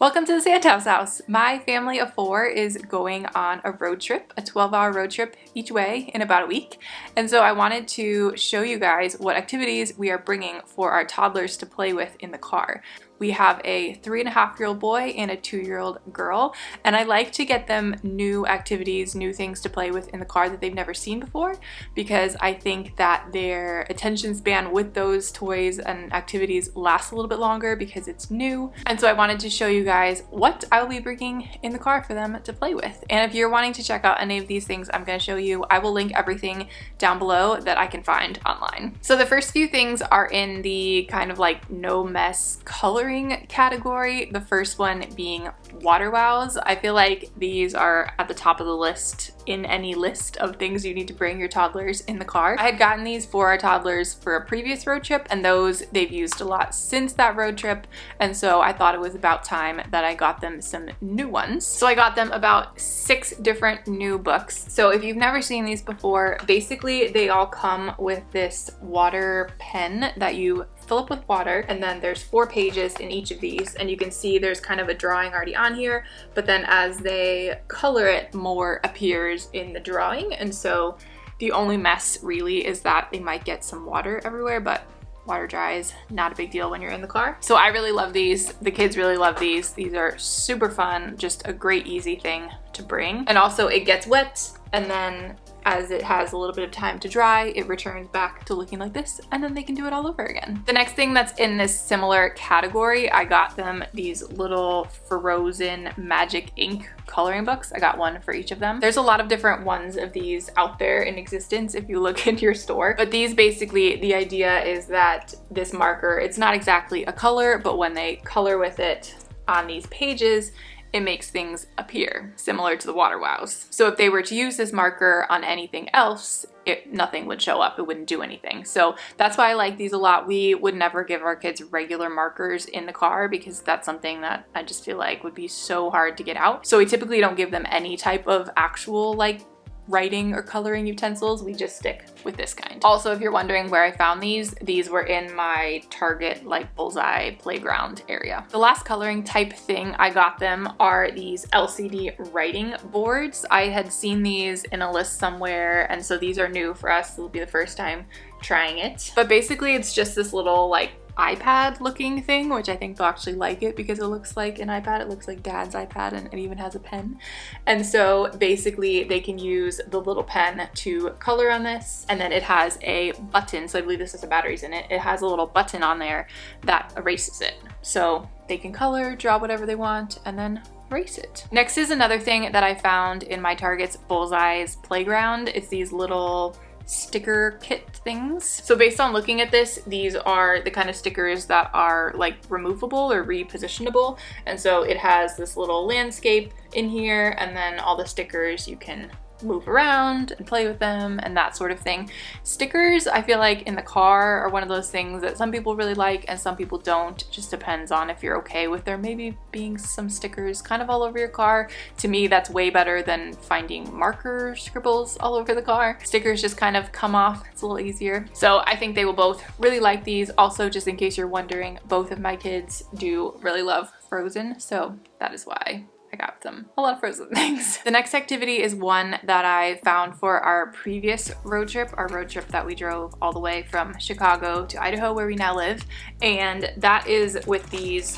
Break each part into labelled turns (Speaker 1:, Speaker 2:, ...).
Speaker 1: Welcome to the Santhouse House. My family of 4 is going on a road trip, a 12-hour road trip each way in about a week. And so I wanted to show you guys what activities we are bringing for our toddlers to play with in the car. We have a 3.5-year-old boy and a 2-year-old girl, and I like to get them new activities, new things to play with in the car that they've never seen before, because I think that their attention span with those toys and activities lasts a little bit longer because it's new. And so I wanted to show you guys what I will be bringing in the car for them to play with. And if you're wanting to check out any of these things I'm going to show you, I will link everything down below that I can find online. So the first few things are in the kind of like no mess coloring category. The first one being water wows. I feel like these are at the top of the list in any list of things you need to bring your toddlers in the car. I had gotten these for our toddlers for a previous road trip, and those they've used a lot since that road trip, and so I thought it was about time that I got them some new ones. So I got them about 6 different new books. So if you've never seen these before, basically they all come with this water pen that you fill up with water, and then there's 4 pages in each of these, and you can see there's kind of a drawing already on here, but then as they color it, more appears in the drawing. And so the only mess really is that they might get some water everywhere, but water dries, not a big deal when you're in the car. So I really love these. The kids really love these. These are super fun, just a great easy thing to bring. And also it gets wet, and then as it has a little bit of time to dry, it returns back to looking like this, and then they can do it all over again. The next thing that's in this similar category, I got them these little frozen magic ink coloring books. I got one for each of them. There's a lot of different ones of these out there in existence if you look into your store, but these basically, the idea is that this marker, it's not exactly a color, but when they color with it on these pages, it makes things appear, similar to the water wows. So if they were to use this marker on anything else, nothing would show up, it wouldn't do anything. So that's why I like these a lot. We would never give our kids regular markers in the car because that's something that I just feel like would be so hard to get out. So we typically don't give them any type of actual like writing or coloring utensils. We just stick with this kind. Also, if you're wondering where I found these were in my Target like bullseye playground area. The last coloring type thing I got them are these LCD writing boards. I had seen these in a list somewhere, and so these are new for us. This will be the first time trying it. But basically it's just this little like iPad looking thing, which I think they'll actually like it because it looks like an iPad. It looks like Dad's iPad, and it even has a pen. And so basically they can use the little pen to color on this, and then it has a button. So I believe this has the batteries in it. It has a little button on there that erases it. So they can color, draw whatever they want, and then erase it. Next is another thing that I found in my Target's Bullseye's playground. It's these little sticker kit things. So based on looking at this, these are the kind of stickers that are like removable or repositionable. And so it has this little landscape in here, and then all the stickers you can move around and play with them and that sort of thing. Stickers, I feel like in the car are one of those things that some people really like and some people don't. It just depends on if you're okay with there maybe being some stickers kind of all over your car. To me, that's way better than finding marker scribbles all over the car. Stickers just kind of come off. It's a little easier. So I think they will both really like these. Also, just in case you're wondering, both of my kids do really love Frozen, so that is why I got them a lot of Frozen things. The next activity is one that I found for our previous road trip, our road trip that we drove all the way from Chicago to Idaho, where we now live. And that is with these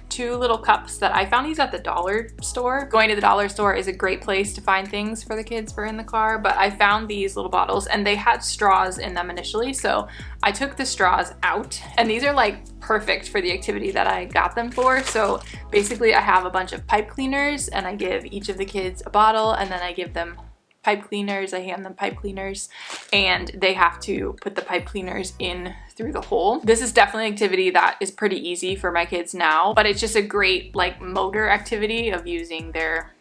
Speaker 1: 2 little cups that I found these at the dollar store. Going to the dollar store is a great place to find things for the kids for in the car, but I found these little bottles and they had straws in them initially, so I took the straws out, and these are like perfect for the activity that I got them for. So basically I have a bunch of pipe cleaners, and I give each of the kids a bottle, and then I give them pipe cleaners. I hand them pipe cleaners, and they have to put the pipe cleaners in through the hole. This is definitely an activity that is pretty easy for my kids now, but it's just a great like motor activity of using their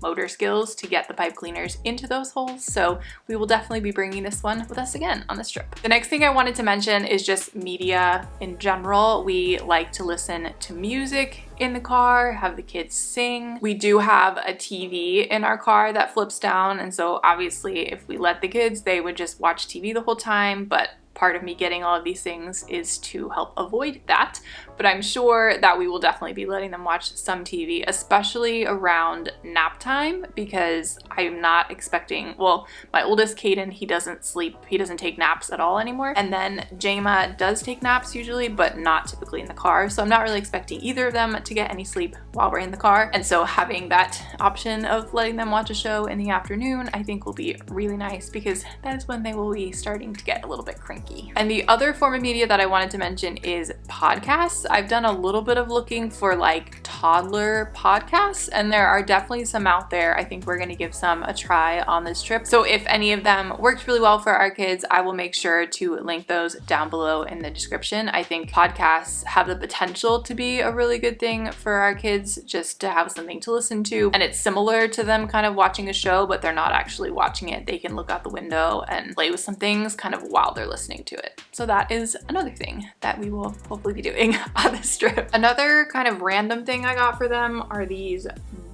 Speaker 1: motor skills to get the pipe cleaners into those holes. So we will definitely be bringing this one with us again on this trip. The next thing I wanted to mention is just media in general. We like to listen to music in the car, have the kids sing. We do have a TV in our car that flips down, and so obviously if we let the kids, they would just watch TV the whole time, but part of me getting all of these things is to help avoid that. But I'm sure that we will definitely be letting them watch some TV, especially around nap time, because I'm not expecting, well, my oldest Kaeden, he doesn't sleep, he doesn't take naps at all anymore. And then Jaema does take naps usually, but not typically in the car. So I'm not really expecting either of them to get any sleep while we're in the car. And so having that option of letting them watch a show in the afternoon, I think will be really nice, because that is when they will be starting to get a little bit cranky. And the other form of media that I wanted to mention is podcasts. I've done a little bit of looking for like toddler podcasts, and there are definitely some out there. I think we're going to give some a try on this trip. So if any of them worked really well for our kids, I will make sure to link those down below in the description. I think podcasts have the potential to be a really good thing for our kids, just to have something to listen to. And it's similar to them kind of watching a show, but they're not actually watching it. They can look out the window and play with some things kind of while they're listening to it. So that is another thing that we will hopefully be doing on this trip. Another kind of random thing I got for them are these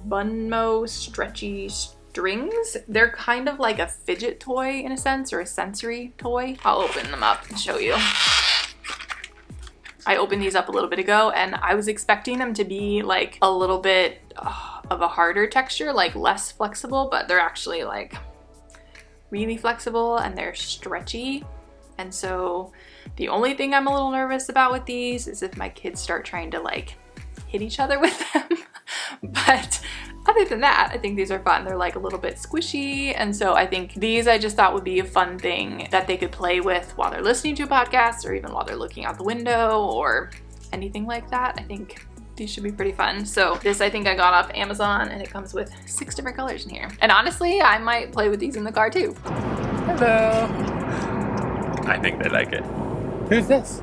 Speaker 1: BunMo stretchy strings. They're kind of like a fidget toy in a sense, or a sensory toy. I'll open them up and show you. I opened these up a little bit ago, and I was expecting them to be like a little bit of a harder texture, like less flexible, but they're actually like really flexible and they're stretchy. And so the only thing I'm a little nervous about with these is if my kids start trying to like hit each other with them. But other than that, I think these are fun. They're like a little bit squishy. And so I think these I just thought would be a fun thing that they could play with while they're listening to a podcast, or even while they're looking out the window or anything like that. I think these should be pretty fun. So this I think I got off Amazon, and it comes with 6 different colors in here. And honestly, I might play with these in the car too.
Speaker 2: Hello. I think they like it. Who's this?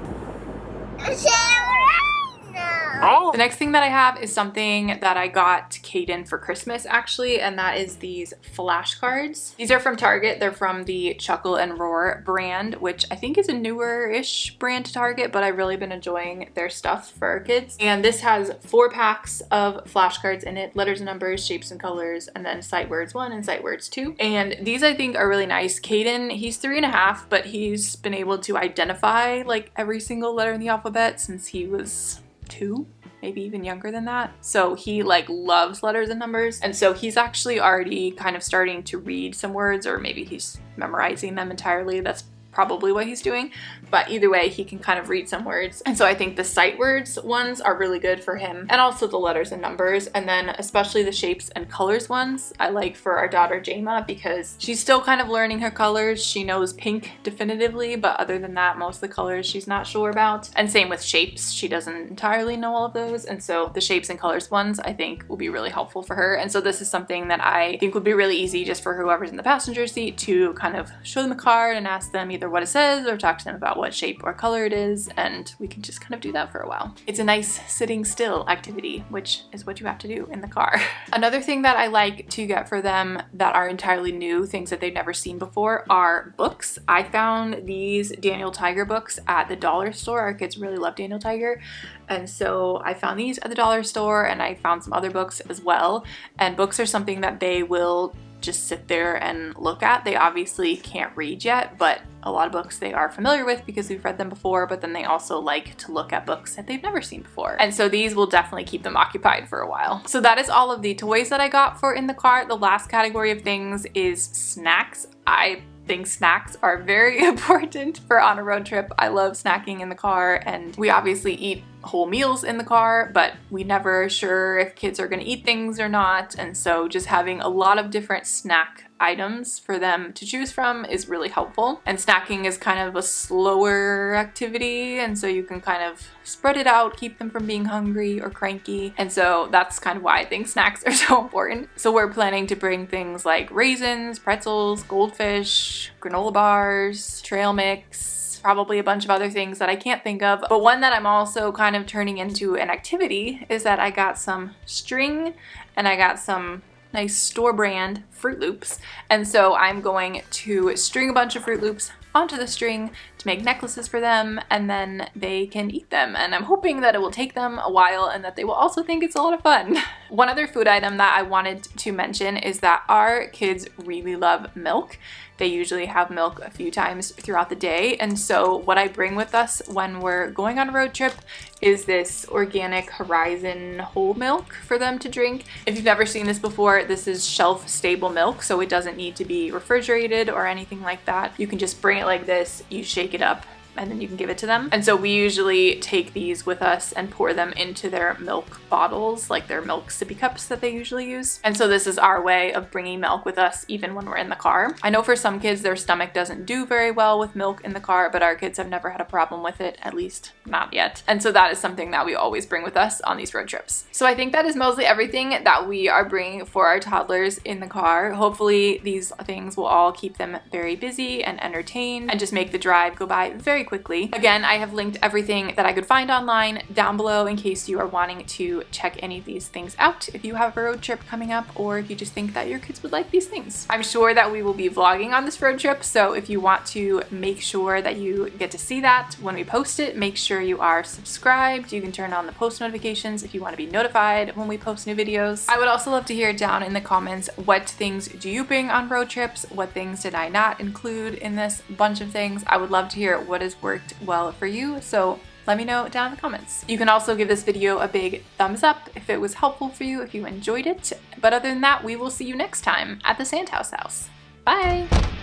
Speaker 1: Oh. The next thing that I have is something that I got Kaeden for Christmas actually, and that is these flashcards. These are from Target. They're from the Chuckle and Roar brand, which I think is a newer-ish brand to Target, but I've really been enjoying their stuff for our kids. And this has 4 packs of flashcards in it, letters and numbers, shapes and colors, and then sight words 1 and sight words 2. And these I think are really nice. Kaeden, he's 3.5, but he's been able to identify like every single letter in the alphabet since he was 2, maybe even younger than that. So he like loves letters and numbers. And so he's actually already kind of starting to read some words, or maybe he's memorizing them entirely. That's probably what he's doing. But either way, he can kind of read some words. And so I think the sight words ones are really good for him, and also the letters and numbers. And then especially the shapes and colors ones I like for our daughter Jaema, because she's still kind of learning her colors. She knows pink definitively, but other than that, most of the colors she's not sure about. And same with shapes. She doesn't entirely know all of those. And so the shapes and colors ones I think will be really helpful for her. And so this is something that I think would be really easy just for whoever's in the passenger seat to kind of show them the card and ask them either what it says or talk to them about what shape or color it is, and we can just kind of do that for a while. It's a nice sitting still activity, which is what you have to do in the car. Another thing that I like to get for them that are entirely new, things that they've never seen before, are books. I found these Daniel Tiger books at the dollar store. Our kids really love Daniel Tiger. And so I found these at the dollar store, and I found some other books as well. And books are something that they will just sit there and look at. They obviously can't read yet, but a lot of books they are familiar with because we've read them before, but then they also like to look at books that they've never seen before. And so these will definitely keep them occupied for a while. So that is all of the toys that I got for in the car. The last category of things is snacks. I think snacks are very important for on a road trip. I love snacking in the car, and we obviously eat whole meals in the car, but we never sure if kids are going to eat things or not. And so just having a lot of different snack items for them to choose from is really helpful. And snacking is kind of a slower activity, and so you can kind of spread it out, keep them from being hungry or cranky. And so that's kind of why I think snacks are so important. So we're planning to bring things like raisins, pretzels, goldfish, granola bars, trail mix, probably a bunch of other things that I can't think of. But one that I'm also kind of turning into an activity is that I got some string and I got some nice store brand Froot Loops. And so I'm going to string a bunch of Froot Loops onto the string to to make necklaces for them, and then they can eat them. And I'm hoping that it will take them a while and that they will also think it's a lot of fun. One other food item that I wanted to mention is that our kids really love milk. They usually have milk a few times throughout the day, and so what I bring with us when we're going on a road trip is this organic Horizen whole milk for them to drink. If you've never seen this before, this is shelf-stable milk, so it doesn't need to be refrigerated or anything like that. You can just bring it like this, you shake it up, and then you can give it to them. And so we usually take these with us and pour them into their milk bottles, like their milk sippy cups that they usually use. And so this is our way of bringing milk with us even when we're in the car. I know for some kids their stomach doesn't do very well with milk in the car, but our kids have never had a problem with it, at least not yet. And so that is something that we always bring with us on these road trips. So I think that is mostly everything that we are bringing for our toddlers in the car. Hopefully these things will all keep them very busy and entertained and just make the drive go by very quickly. Again, I have linked everything that I could find online down below in case you are wanting to check any of these things out if you have a road trip coming up, or if you just think that your kids would like these things. I'm sure that we will be vlogging on this road trip, so if you want to make sure that you get to see that when we post it, make sure you are subscribed. You can turn on the post notifications if you want to be notified when we post new videos. I would also love to hear down in the comments, what things do you bring on road trips? What things did I not include in this bunch of things? I would love to hear what has worked well for you, so let me know down in the comments. You can also give this video a big thumbs up if it was helpful for you, if you enjoyed it. But other than that, we will see you next time at the Santhouse House. Bye!